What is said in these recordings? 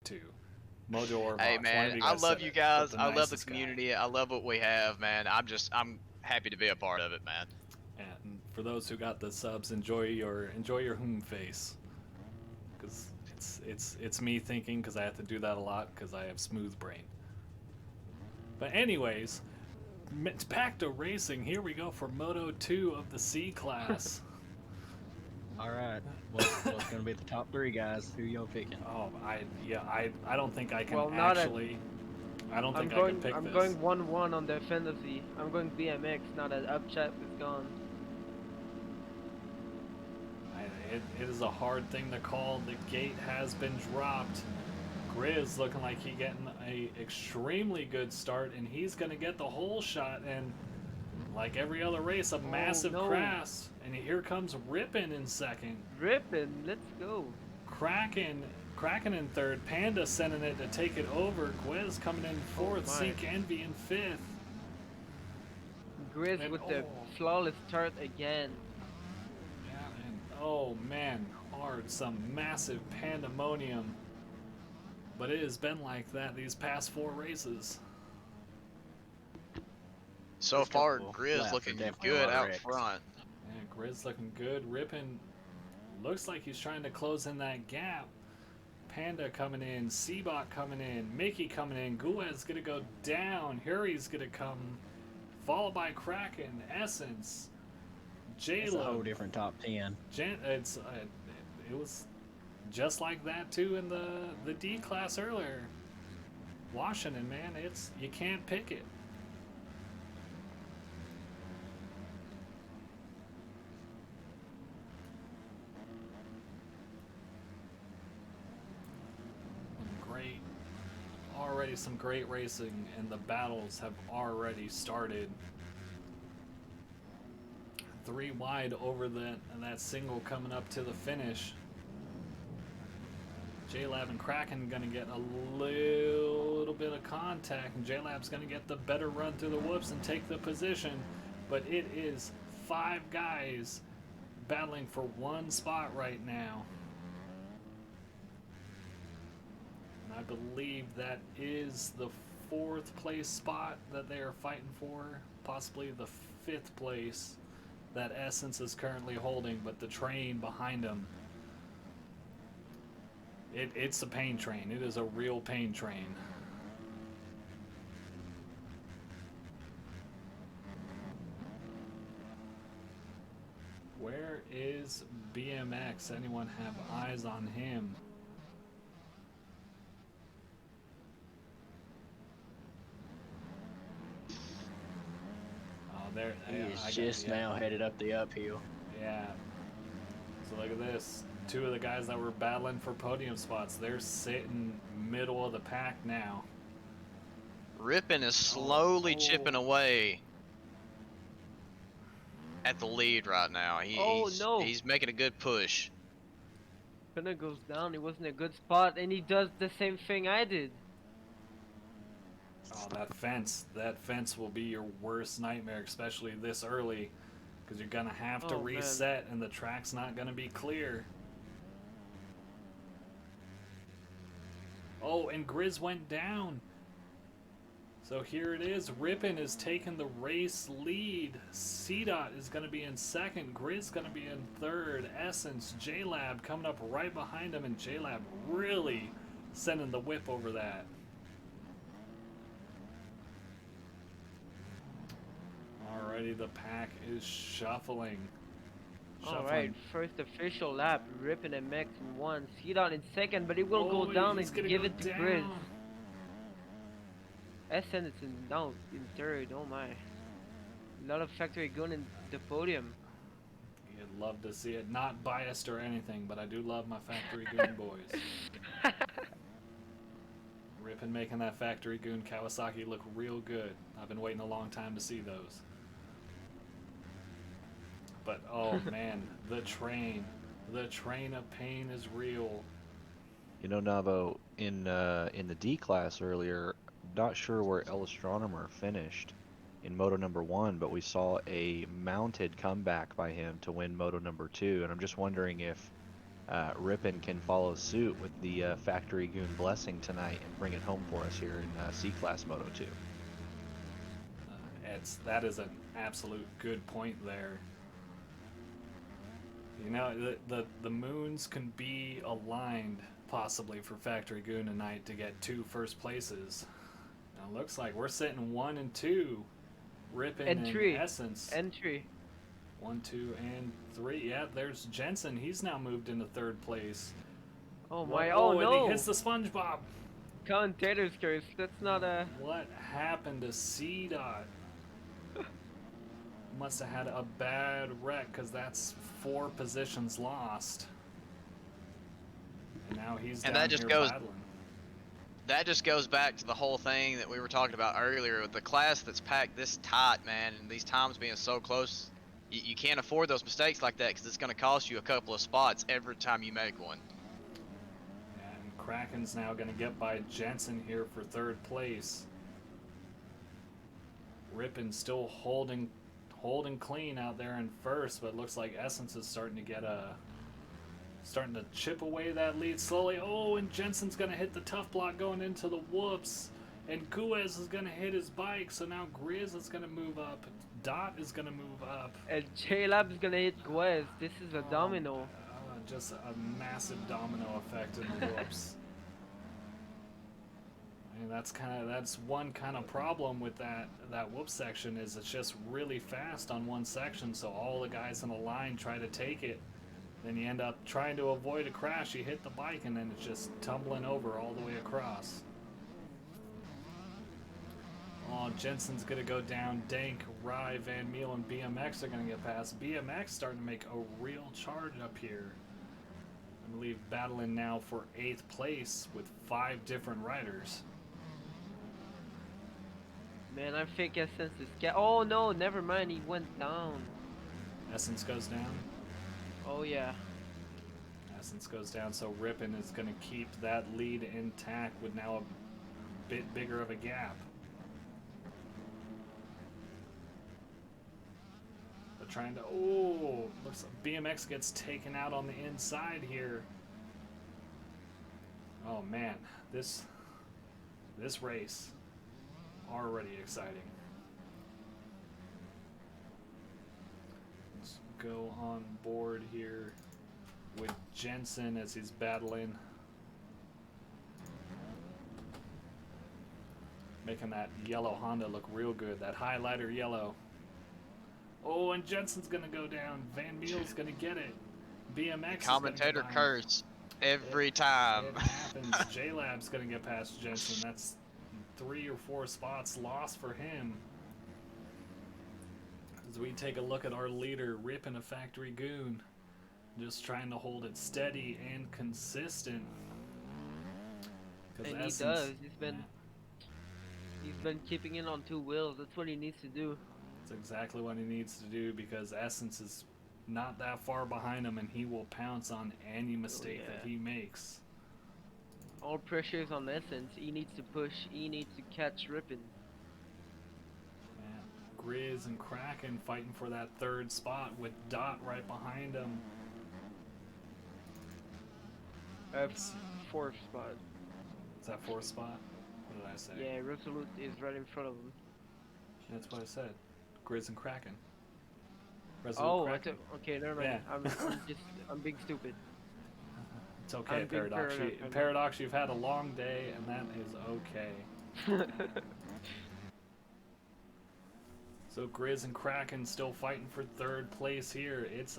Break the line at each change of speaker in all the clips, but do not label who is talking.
too. Mojo or
Hey
Vox, one of
man,
you
I
guys said
love you
it, but
guys.
the
I love the
nicest guy.
community. I love what we have, man. I'm happy to be a part of it, man.
And for those who got the subs, enjoy your home face, because it's me thinking because I have to do that a lot because I have smooth brain. But anyways, back to racing. Here we go for Moto 2 of the C class.
All right. What's going to be the top three, guys? Who y'all picking?
Oh, I don't think I can
Well, not at.
actually. I don't
I'm
think I can
going.
pick
I'm
this.
going 1-1 on the fantasy. I'm going BMX. Now that Upchat is gone.
It is a hard thing to call. The gate has been dropped. Grizz looking like he getting a extremely good start, and he's gonna get the whole shot. And like every other race, a massive
no.
crash. And here comes Rippin in second.
Rippin', let's go.
Kraken in third. Panda sending it to take it over. Gwiz coming in fourth.
my.
Seek Envy in fifth.
Grizz
And,
with the flawless start again.
yeah, and oh man, hard, some massive pandemonium. But it has been like that these past 4 races.
So
First
far,
couple
Grizz
laps are
looking
definitely a
good
lot of
out
wrecks.
front.
Yeah, Grizz looking good. Rippin looks like he's trying to close in that gap. Panda coming in, Seabot coming in, Mickey coming in, Guez gonna go down, Harry's gonna come, followed by Kraken, Essence,
It's a whole
Jayla.
different top 10.
It was just like that too in the D class earlier. Washington, man, you can't pick it. Great, already some great racing, and the battles have already started. 3 wide over that single coming up to the finish. J-Lab and Kraken gonna get a little bit of contact, and J-Lab's gonna get the better run through the whoops and take the position. But it is 5 guys battling for 1 spot right now. And I believe that is the 4th place spot that they are fighting for, possibly the 5th place that Essence is currently holding, but the train behind them. It's a pain train. It is a real pain train. Where is BMX? Anyone have eyes on him? Oh, there.
He is
I got-
just
yeah.
now headed up the uphill.
Yeah. So look at this. 2 of the guys that were battling for podium spots, they're sitting middle of the pack now.
Rippin is slowly chipping away at the lead right now. He's making a good push.
Pinna goes down. He wasn't a good spot, and he does the same thing I did.
Oh, that fence will be your worst nightmare, especially this early, because you're gonna have to
Oh, man.
reset, and the track's not gonna be clear. Oh, and Grizz went down. So here it is. Rippin is taking the race lead. C-Dot is going to be in second. Grizz going to be in third. Essence, J-Lab coming up right behind him, and J-Lab really sending the whip over that. Alrighty, the pack is shuffling.
Alright, first official lap. Rippin and Max in 1. C-Dot in second, but he will go down
he's
and
gonna
give
go
it to
down.
Grizz. SN is down in third. Oh my. A lot of factory gun in the podium.
You'd love to see it. Not biased or anything, but I do love my Factory Goon boys. Rippin making that Factory Goon Kawasaki look real good. I've been waiting a long time to see those. But oh man, the train of pain is real.
You know, Navo, in the D class earlier, not sure where El Astronomer finished in Moto number 1, but we saw a mounted comeback by him to win Moto number 2, and I'm just wondering if Ripon can follow suit with the Factory Goon Blessing tonight and bring it home for us here in C-Class Moto 2.
That is an absolute good point there. You know, the moons can be aligned possibly for Factory Goon tonight to get 2 first places. Now it looks like we're sitting 1 and 2. Ripon and Essence.
Entry.
1, 2, and 3. Yeah, there's Jensen. He's now moved into 3rd place.
Oh my!
Oh,
Oh
and
no!
he hits the SpongeBob.
Commentator's curse. That's not a.
What happened to C-Dot? Must have had a bad wreck, because that's 4 positions lost. And now he's down here battling.
That just goes back to the whole thing that we were talking about earlier with the class that's packed this tight, man, and these times being so close. You can't afford those mistakes like that because it's going to cost you a couple of spots every time you make one.
And Kraken's now going to get by Jensen here for 3rd place. Ripon still holding clean out there in 1st, but it looks like Essence is starting to chip away that lead slowly. Oh, and Jensen's going to hit the tough block going into the whoops. And Guez is going to hit his bike, so now Grizz is going to move up. Dot is going to move up.
And J-Lab is going to hit Guez. This is a domino.
Just a massive domino effect in the whoops. And that's one kind of problem with that whoop section is it's just really fast on one section, so all the guys in the line try to take it. Then you end up trying to avoid a crash, you hit the bike, and then it's just tumbling over all the way across. Oh, Jensen's going to go down. Dank, Rye, Van Meel, and BMX are going to get past. BMX starting to make a real charge up here. I believe battling now for 8th place with 5 different riders.
Man, I think Essence is... Oh no, never mind, he went down.
Essence goes down?
Oh yeah.
Essence goes down, so Ripon is going to keep that lead intact with now a bit bigger of a gap. But trying to... Oh, looks like BMX gets taken out on the inside here. Oh man, this race already exciting. Let's go on board here with Jensen as he's battling. Making that yellow Honda look real good, that highlighter yellow. Oh, and Jensen's gonna go down. Van Meel's gonna get it. BMX
Commentator curse every time.
It happens. J-Lab's gonna get past Jensen. That's 3 or 4 spots lost for him. As we take a look at our leader, Ripon a Factory Goon, just trying to hold it steady and consistent.
And he does. He's been keeping it on 2 wheels. That's what he needs to do.
That's exactly what he needs to do because Essence is not that far behind him, and he will pounce on any mistake that he makes.
All pressure is on Essence. He needs to push. He needs to catch Ripon.
Grizz and Kraken fighting for that 3rd spot with Dot right behind him.
4th spot.
Is that 4th spot? What did I say?
Yeah, Resolute is right in front of him.
That's what I said. Grizz and Kraken. Resolute Kraken.
Okay, never mind. Yeah. I'm being stupid.
It's okay, Paradox. Paradox, you've had a long day, and that is okay. So Grizz and Kraken still fighting for 3rd place here. It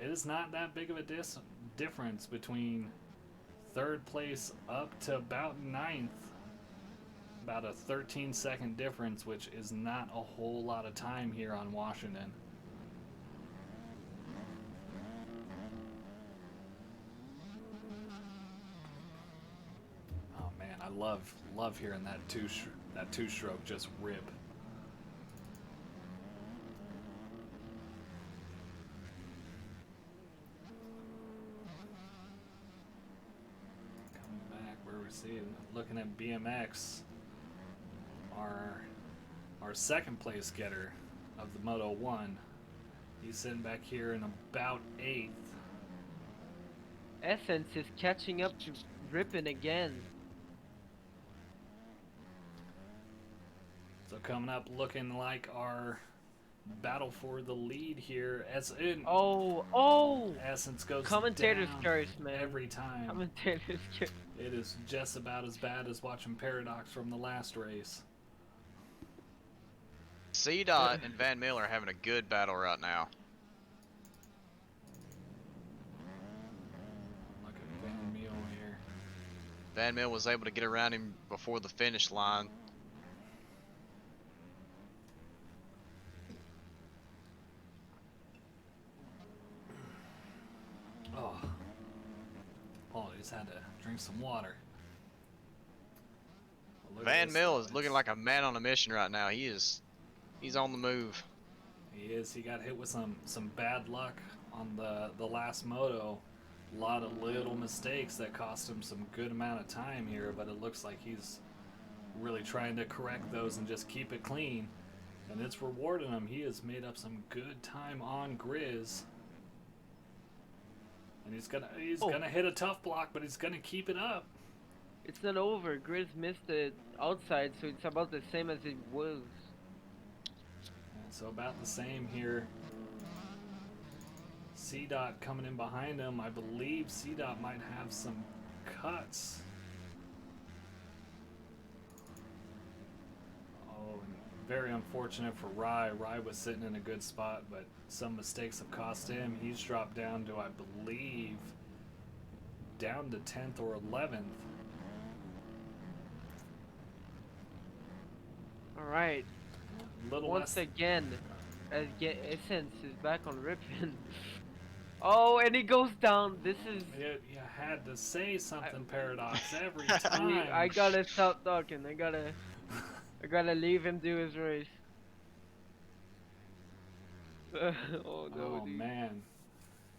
is not that big of a difference between 3rd place up to about 9th. About a 13-second difference, which is not a whole lot of time here on Washington. Oh man, I love hearing that two-stroke just rip. Coming back, where we're seeing, looking at BMX. Our 2nd place getter of the Moto 1. He's sitting back here in about 8th.
Essence is catching up to Ripon again.
So coming up, looking like our battle for the lead here. As in,
Oh!
Essence goes
Commentator's
down
curse, man.
every time.
Commentator's curse.
It is just about as bad as watching Paradox from the last race.
C-Dot and Van Miller are having a good battle right now.
Look at Van Meel here.
Van Miller was able to get around him before the finish line.
Oh, Paul just had to drink some water. Well, look at
Van
this,
Miller
though.
is looking like a man on a mission right now. He's on the move.
He is. He got hit with some bad luck on the last moto. A lot of little mistakes that cost him some good amount of time here, but it looks like he's really trying to correct those and just keep it clean. And it's rewarding him. He has made up some good time on Grizz. And he's gonna hit a tough block, but he's gonna keep it up.
It's not over. Grizz missed the outside, so it's about the same as it was.
And so about the same here. C-Dot coming in behind him. I believe C-Dot might have some cuts. Oh, and very unfortunate for Rye. Rye was sitting in a good spot, but some mistakes have cost him. He's dropped down to, I believe, down to 10th or 11th.
Alright.
Little
Once
less.
again, Essence is back on Ripon. Oh, and he goes down. This is.
You had to say something, Paradox, every time.
I gotta stop talking. I gotta leave him do his race. Oh no,
Oh
dude.
man,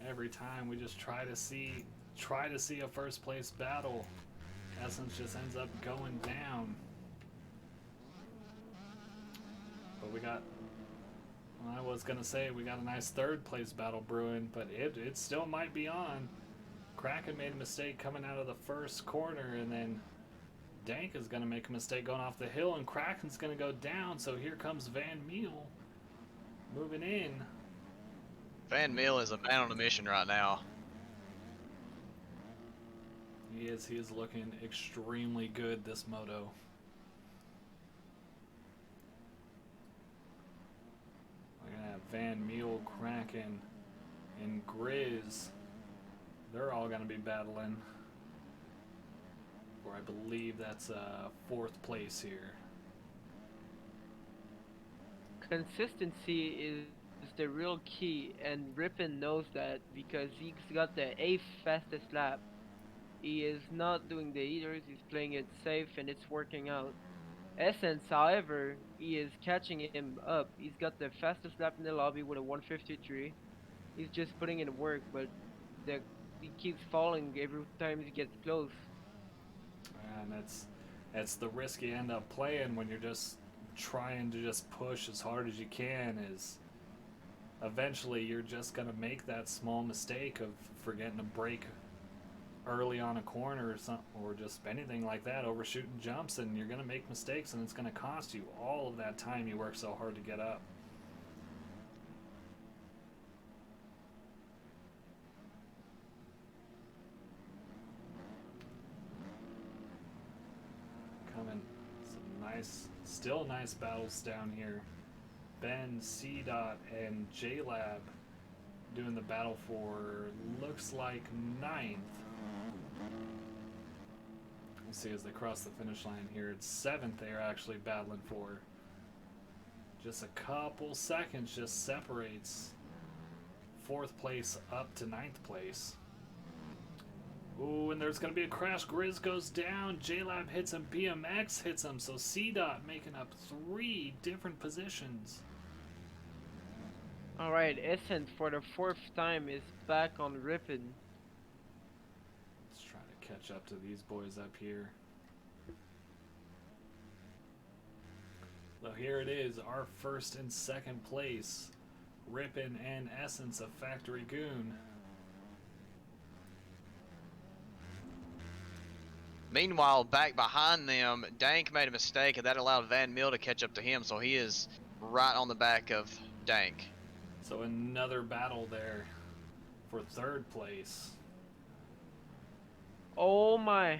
every time we just try to see a first place battle, Essence just ends up going down. But we got, well, I was gonna say we got a nice third place battle brewing, but it still might be on. Kraken made a mistake coming out of the first corner, and then Dank is gonna make a mistake going off the hill, and Kraken's gonna go down. So here comes Van Meel moving in.
Van Miller is a man on a mission right now.
He is looking extremely good this moto. We're gonna have Van Meel, Kraken, and Grizz. They're all gonna be battling for, I believe that's fourth place here.
Consistency is the real key, and Ripon knows that because he's got the 8th fastest lap. He is not doing the eaters, he's playing it safe and it's working out. Essence, however, he is catching him up. He's got the fastest lap in the lobby with a 153. He's just putting in work, but he keeps falling every time he gets close.
And that's the risk you end up playing when you're just trying to just push as hard as you can. Is eventually you're just gonna make that small mistake of forgetting to brake early on a corner or something, or just anything like that, overshooting jumps, and you're gonna make mistakes, and it's gonna cost you all of that time you work so hard to get up. Coming, some nice, still nice battles down here. Ben, C-Dot, and J-Lab doing the battle for, looks like 9th. We'll see as they cross the finish line here. It's 7th they're actually battling for. Just a couple seconds just separates 4th place up to 9th place. Ooh, and there's going to be a crash. Grizz goes down. J-Lab hits him. BYMX hits him. So C-Dot making up 3 different positions.
Alright, Essence for the 4th time is back on Ripon.
Let's try to catch up to these boys up here. So here it is, our 1st and 2nd place. Ripon and Essence of Factory Goon.
Meanwhile, back behind them, Dank made a mistake, and that allowed Van Mill to catch up to him, so he is right on the back of Dank.
So another battle there for third place.
Oh my.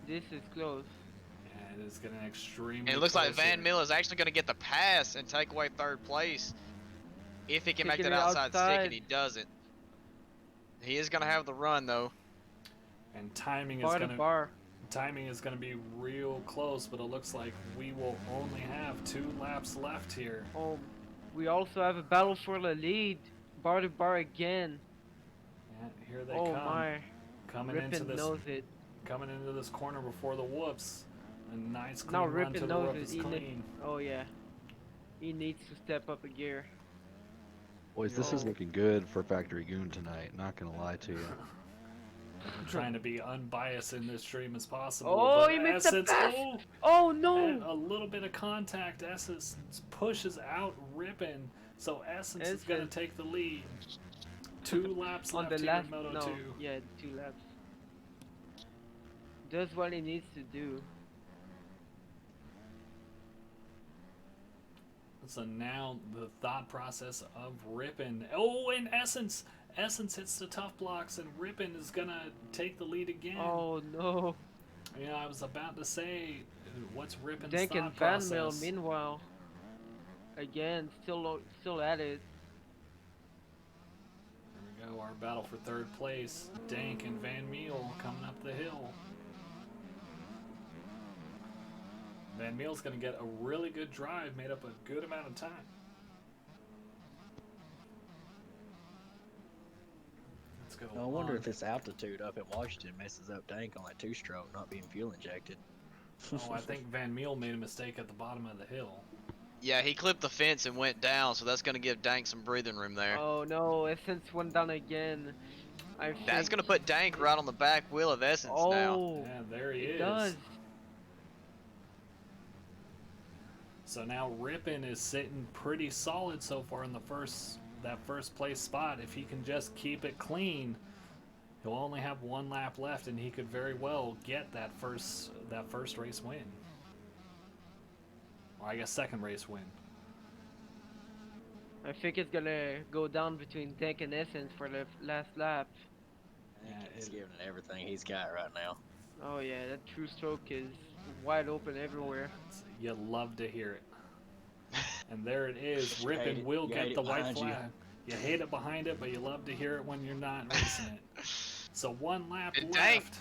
This is close.
And it's getting extremely
And it looks like
close
Van
here.
Mill is actually going to get the pass and take away third place if he can make
Taking
that
it
outside stick, and
outside.
he doesn't. He is going to have the run, though.
And timing is
Bar to
gonna
bar.
be real close, but it looks like we will only have 2 laps left here.
Oh, we also have a battle for the lead. Bar to bar again.
And here they
Oh
come.
my.
Coming into
Rippin
this
knows it.
corner before the whoops. A nice clean
Now
run
Rippin
to the
knows
whoop
it.
is clean.
Oh yeah. He needs to step up a gear.
Boys, this is
Oh.
looking good for Factory Goon tonight. Not gonna lie to you.
I'm trying to be unbiased in this stream as possible.
Oh,
but
he missed the
Essence,
pass!
oh,
Oh
and
no!
a little bit of contact. Essence pushes out Rippin, so Essence is going to
Essence.
take the lead. 2 laps
On
left
the
here
last
in Moto
no,
2.
yeah, 2 laps. Does what he needs to do.
So now the thought process of Rippin. Oh, and Essence! Essence hits the tough blocks, and Rippin is going to take the lead again.
Oh no.
Yeah, I was about to say, what's Rippin's
Dank and
thought
Van Mill,
process?
meanwhile, again, still at it.
There we go, our battle for third place. Dank and Van Meel coming up the hill. Van Meel's going to get a really good drive, made up a good amount of time. Let's go.
I wonder
on.
if this altitude up in Washington messes up Dank on that 2-stroke not being fuel injected.
Oh, I think Van Meel made a mistake at the bottom of the hill.
Yeah, he clipped the fence and went down, so that's going to give Dank some breathing room there.
Oh no, Essence went down again. I think.
That's going to put Dank right on the back wheel of Essence now.
Oh,
Yeah, there he
it
is.
does.
So now Rippin is sitting pretty solid so far in that first place spot. If he can just keep it clean, he'll only have 1 lap left, and he could very well get that first race win. Or I guess second race win.
I think it's gonna go down between Dank and Essence for the last lap.
Yeah,
He's giving it everything he's got right now.
Oh yeah, that true stroke is wide open everywhere.
You love to hear it. And there it is.
You hate
Rippin
it-
will
you
get
hate
the
it
white
behind you.
flag. You hate it behind it, but you love to hear it when you're not racing it. So 1 lap
And Dank-
left.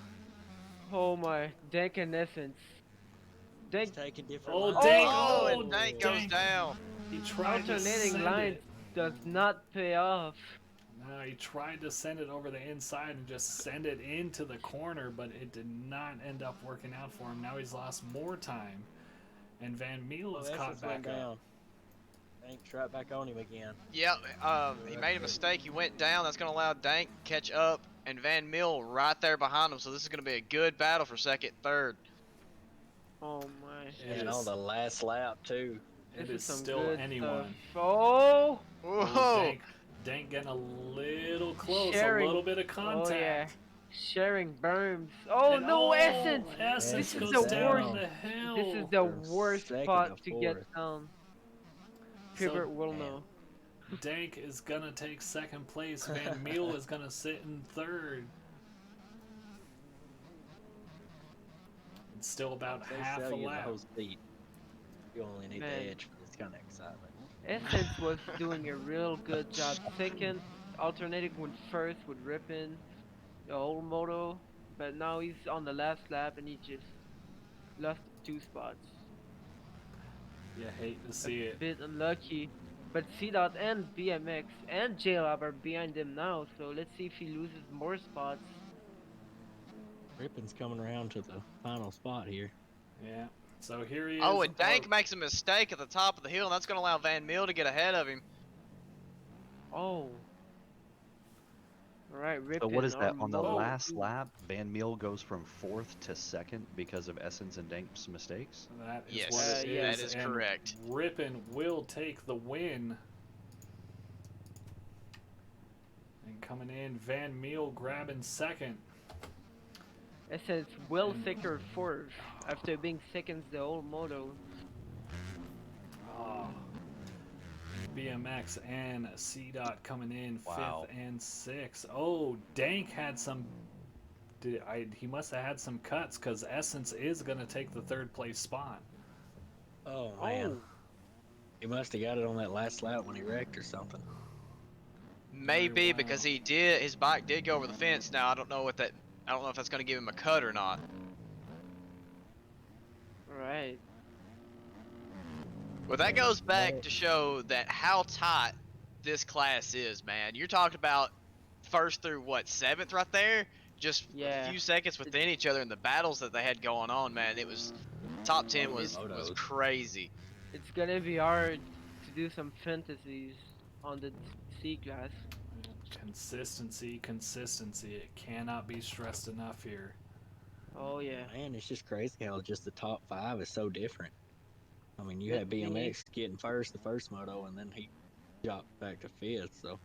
Oh my, Dank and Essence.
He's
Dank
taking different
Oh,
lines.
Dank!
Oh,
Oh,
and Dank goes
Dank.
down.
He tried to
alternating
send
lines
it.
does not pay off.
No, he tried to send it over the inside and just send it into the corner, but it did not end up working out for him. Now he's lost more time, and Van Meel is caught
Essence went
back up.
down. Dank's right back on him again.
Yep, he made a mistake. He went down. That's going to allow Dank to catch up, and Van Mill right there behind him. So this is going to be a good battle for second, third.
Oh my.
It
And
is-
on the last lap too.
It
This
is
some
still
good
anyone.
stuff. Oh!
Whoa!
Dank getting a little close,
Sharing.
a little bit of contact.
Oh yeah. Sharing berms. Oh
And
no, Essence!
Essence
This
goes
is the
down
worst.
the hill.
This is the
From
worst
second
spot
to
to get
fourth.
down.
So,
Pivot will
man.
know.
Dank is gonna take second place. Van Meel is gonna sit in third. It's still about
They
half
sell
a
you the
lap.
whole seat. You only need
Man.
the edge for this kind of excitement.
Essence was doing a real good job. Second, alternating with first with Rippin, the whole Moto, but now he's on the last lap and he just lost 2 spots.
You hate to see it.
Bit unlucky. But C-Dot and BMX and JLab are behind him now, so let's see if he loses more spots.
Rippin's coming around to the final spot here.
Yeah. So here he is.
Oh, and Dank makes a mistake at the top of the hill, and that's going to allow Van Mill to get ahead of him.
Oh. Alright, Rippin.
So what is that? On the
Moto.
last lap, Van Meel goes from 4th to 2nd because of Essence and Dank's mistakes?
That is
Yes,
what it
yeah,
is.
that is
and
correct.
Rippin will take the win and coming in. Van Meel grabbing second.
Essence well secured fourth after being seconds the whole moto.
Oh. BMX and C Dot coming in
Wow.
fifth and sixth. Oh, Dank had some. He must have had some cuts because Essence is gonna take the third place spot.
Oh man,
Oh,
he must have got it on that last lap when he wrecked or something.
Maybe
Very well.
because his bike did go over the fence. Now I don't know if that's gonna give him a cut or not.
right.
Well, that goes back to show that how tight this class is, man. You're talking about first through what, seventh right there? Just a
Yeah.
few seconds within each other in the battles that they had going on, man. It was top 10 was
Motos.
crazy.
It's gonna be hard to do some fantasies on the C class.
Consistency, consistency. It cannot be stressed enough here.
Oh yeah.
Man, it's just crazy how just the top 5 is so different. I mean, you
Good
had
thing
BMX getting first the first moto, and then he dropped back to fifth. So